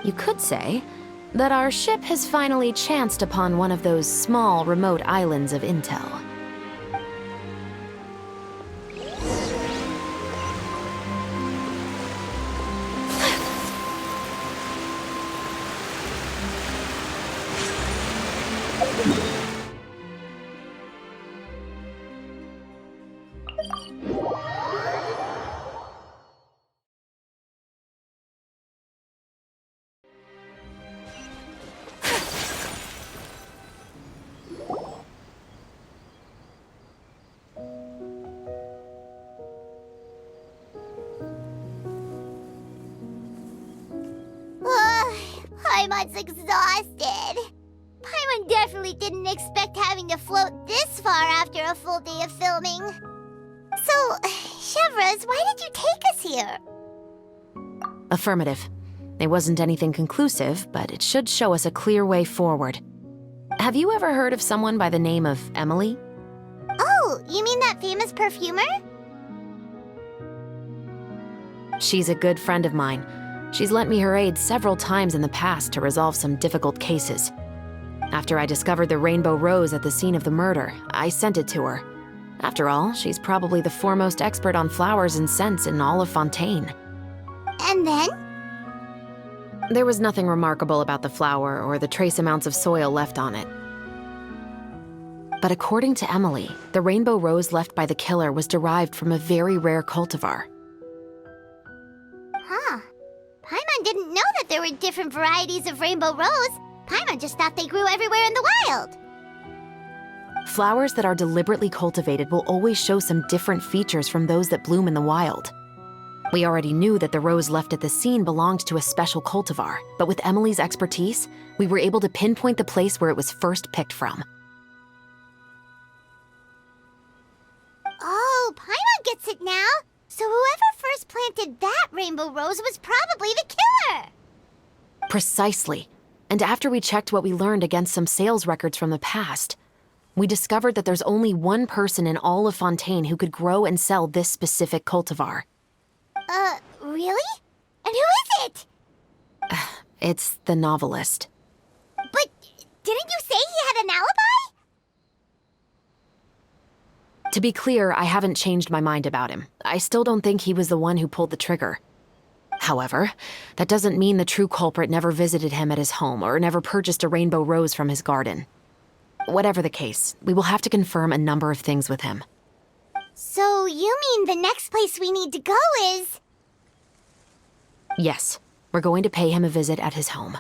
you could say that our ship has finally chanced upon one of those small, remote islands of intel. Paimon's exhausted. Paimon definitely didn't expect having to float this far after a full day of filming. So, Chevreuse, why did you take us here? Affirmative. It wasn't anything conclusive, but it should show us a clear way forward. Have you ever heard of someone by the name of Emily? Oh, you mean that famous perfumer? She's a good friend of mine. She's lent me her aid several times in the past to resolve some difficult cases. After I discovered the rainbow rose at the scene of the murder, I sent it to her. After all, she's probably the foremost expert on flowers and scents in all of Fontaine. And then? There was nothing remarkable about the flower or the trace amounts of soil left on it. But according to Emily, the rainbow rose left by the killer was derived from a very rare cultivar. Huh. Paimon didn't know that there were different varieties of rainbow rose. Paimon just thought they grew everywhere in the wild. Flowers that are deliberately cultivated will always show some different features from those that bloom in the wild. We already knew that the rose left at the scene belonged to a special cultivar, but with Emily's expertise, we were able to pinpoint the place where it was first picked from. Oh, Paimon gets it now. So whoever first planted that rainbow rose was probably the killer. Precisely. And after we checked what we learned against some sales records from the past, we discovered that there's only one person in all of Fontaine who could grow and sell this specific cultivar. Really? And who is it? It's the novelist. But didn't you say he had an alibi? To be clear, I haven't changed my mind about him. I still don't think he was the one who pulled the trigger. However, that doesn't mean the true culprit never visited him at his home or never purchased a rainbow rose from his garden. Whatever the case, we will have to confirm a number of things with him. So you mean the next place we need to go is... Yes, we're going to pay him a visit at his home.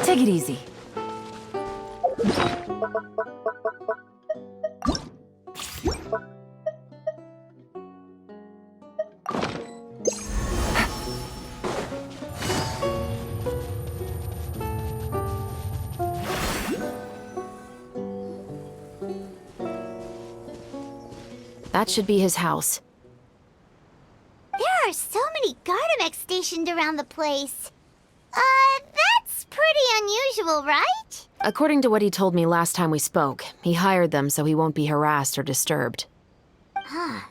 Take it easy. That should be his house. There are so many Gardamex stationed around the place. That's pretty unusual, right? According to what he told me last time we spoke, he hired them so he won't be harassed or disturbed. Huh.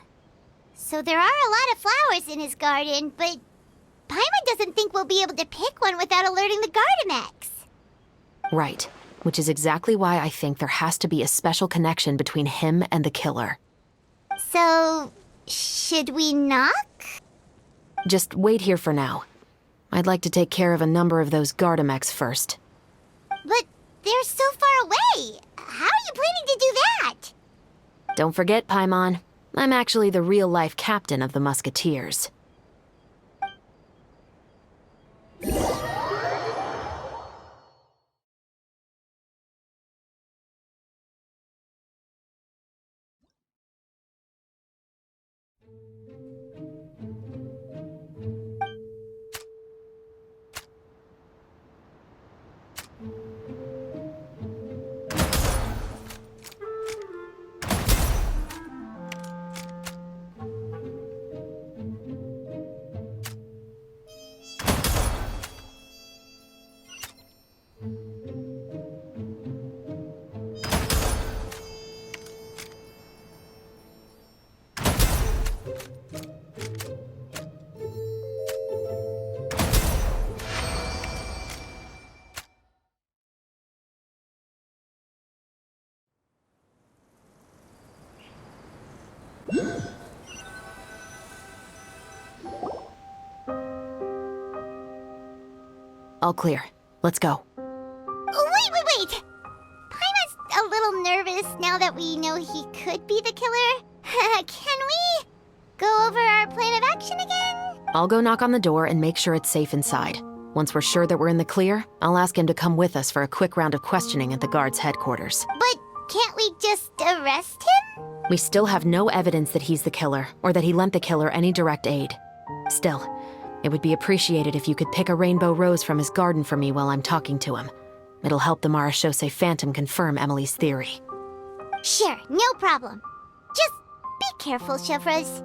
So there are a lot of flowers in his garden, but Paimon doesn't think we'll be able to pick one without alerting the Gardamex. Right, which is exactly why I think there has to be a special connection between him and the killer. So, should we knock? Just wait here for now. I'd like to take care of a number of those Gardamex first. But they're so far away. How are you planning to do that? Don't forget, Paimon, I'm actually the real-life captain of the Musketeers. All clear. Let's go. Wait! Paimon's a little nervous now that we know he could be the killer. Can we go over our plan of action again? I'll go knock on the door and make sure it's safe inside. Once we're sure that we're in the clear, I'll ask him to come with us for a quick round of questioning at the guard's headquarters. But can't we just arrest him? We still have no evidence that he's the killer, or that he lent the killer any direct aid. Still, it would be appreciated if you could pick a rainbow rose from his garden for me while I'm talking to him. It'll help the Marechaussee Phantom confirm Emily's theory. Sure, no problem. Just be careful, Chevreuse.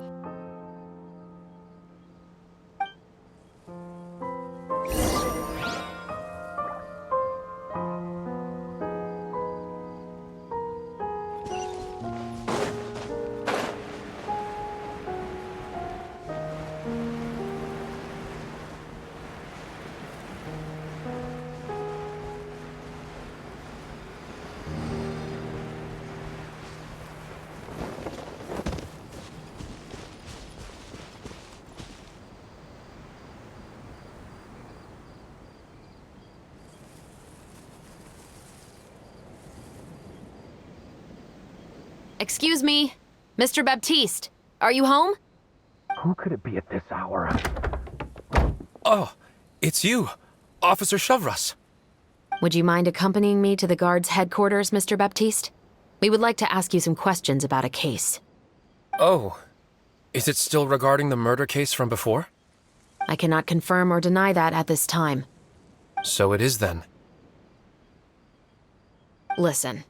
Excuse me, Mr. Baptiste, are you home? Who could it be at this hour? Oh, it's you, Officer Chevreuse. Would you mind accompanying me to the guard's headquarters, Mr. Baptiste? We would like to ask you some questions about a case. Oh, is it still regarding the murder case from before? I cannot confirm or deny that at this time. So it is then. Listen,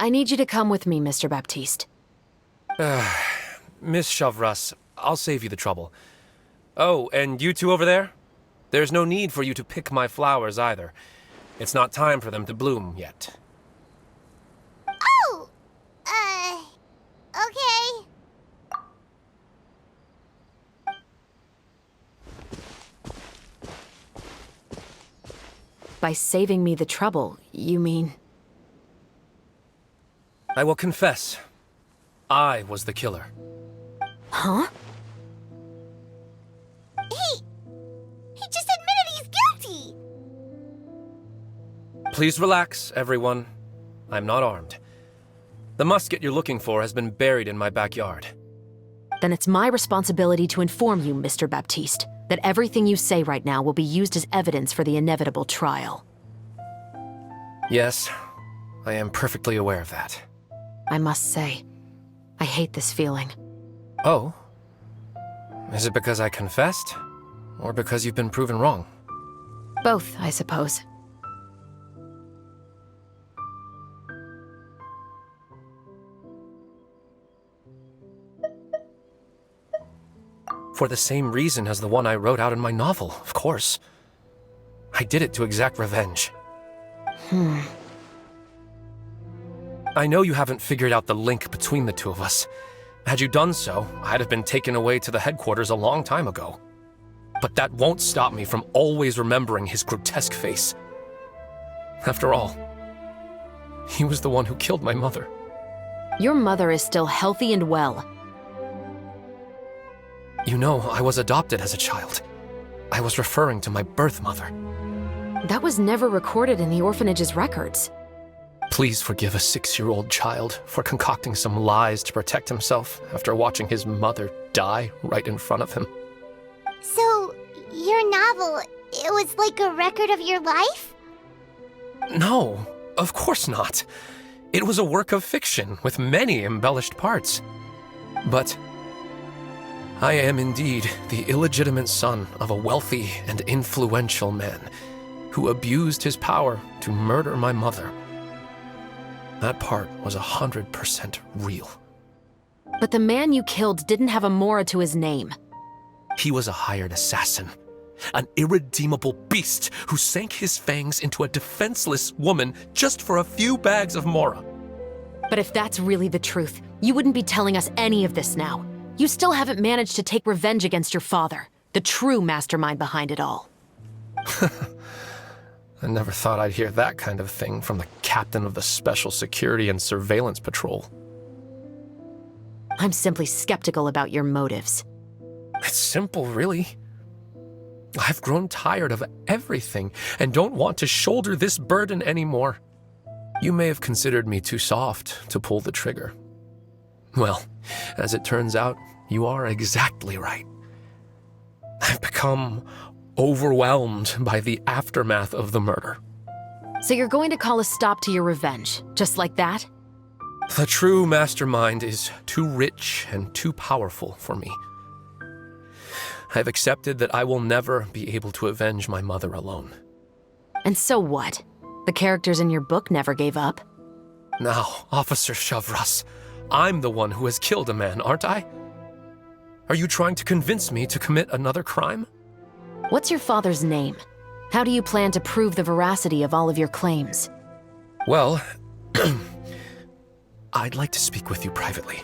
I need you to come with me, Mr. Baptiste. Miss Chevreuse, I'll save you the trouble. Oh, and you two over there? There's no need for you to pick my flowers either. It's not time for them to bloom yet. Oh! Okay. By saving me the trouble, you mean... I will confess, I was the killer. Huh? He just admitted he's guilty! Please relax, everyone. I'm not armed. The musket you're looking for has been buried in my backyard. Then it's my responsibility to inform you, Mr. Baptiste, that everything you say right now will be used as evidence for the inevitable trial. Yes, I am perfectly aware of that. I must say, I hate this feeling. Oh? Is it because I confessed? Or because you've been proven wrong? Both, I suppose. For the same reason as the one I wrote out in my novel, of course. I did it to exact revenge. I know you haven't figured out the link between the two of us. Had you done so, I'd have been taken away to the headquarters a long time ago. But that won't stop me from always remembering his grotesque face. After all, he was the one who killed my mother. Your mother is still healthy and well. You know, I was adopted as a child. I was referring to my birth mother. That was never recorded in the orphanage's records. Please forgive a 6-year-old child for concocting some lies to protect himself after watching his mother die right in front of him. So, your novel, it was like a record of your life? No, of course not. It was a work of fiction with many embellished parts. But I am indeed the illegitimate son of a wealthy and influential man who abused his power to murder my mother. That part was 100% real. But the man you killed didn't have a Mora to his name. He was a hired assassin, an irredeemable beast who sank his fangs into a defenseless woman just for a few bags of Mora. But if that's really the truth, you wouldn't be telling us any of this now. You still haven't managed to take revenge against your father, the true mastermind behind it all. I never thought I'd hear that kind of thing from the captain of the Special Security and Surveillance Patrol. I'm simply skeptical about your motives. It's simple, really. I've grown tired of everything and don't want to shoulder this burden anymore. You may have considered me too soft to pull the trigger. Well, as it turns out, you are exactly right. I've become overwhelmed by the aftermath of the murder. So you're going to call a stop to your revenge, just like that? The true mastermind is too rich and too powerful for me. I've accepted that I will never be able to avenge my mother alone. And so what? The characters in your book never gave up. Now, Officer Shavras, I'm the one who has killed a man, aren't I? Are you trying to convince me to commit another crime? What's your father's name? How do you plan to prove the veracity of all of your claims? Well, I'd like to speak with you privately.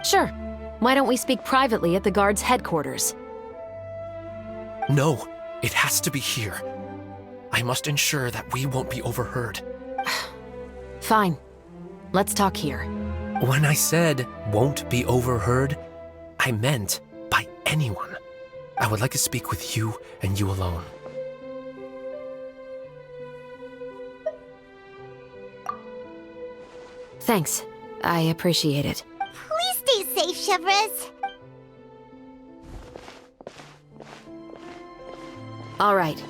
Sure. Why don't we speak privately at the guard's headquarters? No, it has to be here. I must ensure that we won't be overheard. Fine. Let's talk here. When I said won't be overheard, I meant by anyone. I would like to speak with you and you alone. Thanks. I appreciate it. Please stay safe, Chevres. All right.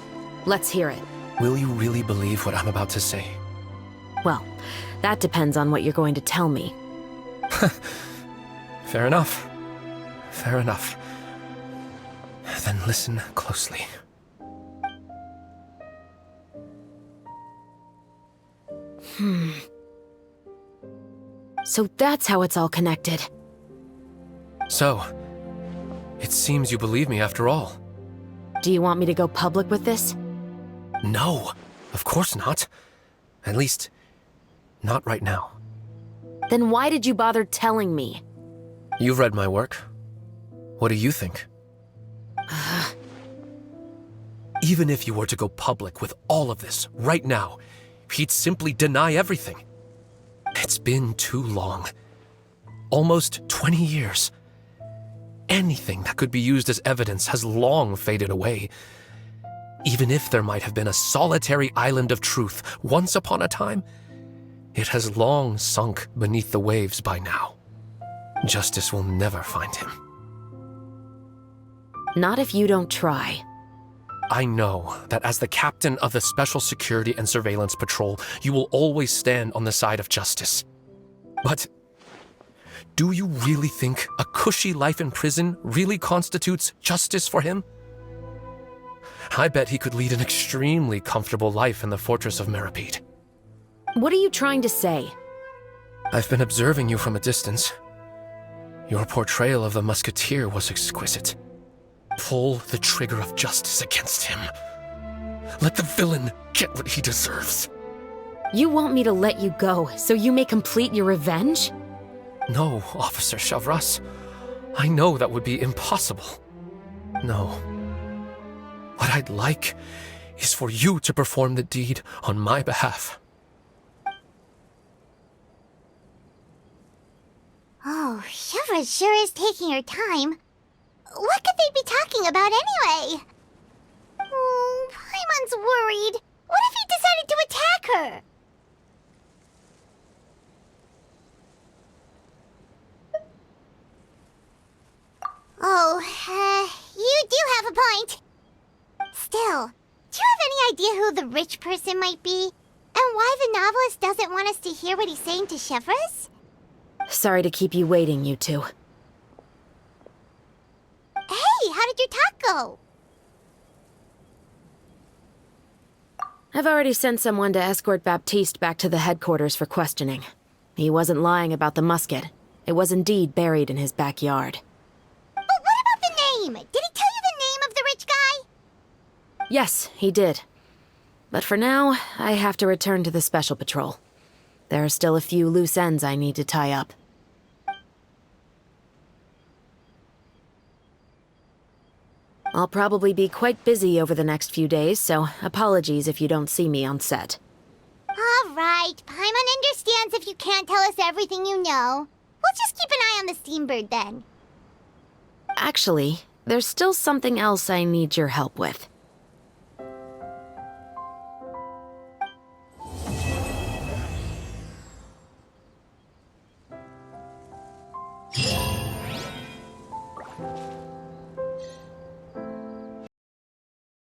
Let's hear it. Will you really believe what I'm about to say? Well, that depends on what you're going to tell me. Fair enough. Fair enough. Then listen closely. So that's how it's all connected. So, it seems you believe me after all. Do you want me to go public with this? No, of course not. At least, not right now. Then why did you bother telling me? You've read my work. What do you think? Even if you were to go public with all of this right now, he'd simply deny everything. It's been too long. Almost 20 years. Anything that could be used as evidence has long faded away. Even if there might have been a solitary island of truth once upon a time, it has long sunk beneath the waves by now. Justice will never find him. Not if you don't try. I know that as the captain of the Special Security and Surveillance Patrol, you will always stand on the side of justice. But do you really think a cushy life in prison really constitutes justice for him? I bet he could lead an extremely comfortable life in the fortress of Meripede. What are you trying to say? I've been observing you from a distance. Your portrayal of the musketeer was exquisite. Pull the trigger of justice against him. Let the villain get what he deserves. You want me to let you go so you may complete your revenge? No, Officer Shavras. I know that would be impossible. No. What I'd like is for you to perform the deed on my behalf. Oh, Chevres sure is taking her time. What could they be talking about anyway? Oh, Paimon's worried. What if he decided to attack her? Oh, you do have a point. Still, do you have any idea who the rich person might be? And why the novelist doesn't want us to hear what he's saying to Chevres? Sorry to keep you waiting, you two. Hey, how did your talk go? I've already sent someone to escort Baptiste back to the headquarters for questioning. He wasn't lying about the musket. It was indeed buried in his backyard. But what about the name? Did he tell you the name of the rich guy? Yes, he did. But for now, I have to return to the Special Patrol. There are still a few loose ends I need to tie up. I'll probably be quite busy over the next few days, so apologies if you don't see me on set. All right, Paimon understands if you can't tell us everything you know. We'll just keep an eye on the Steambird then. Actually, there's still something else I need your help with.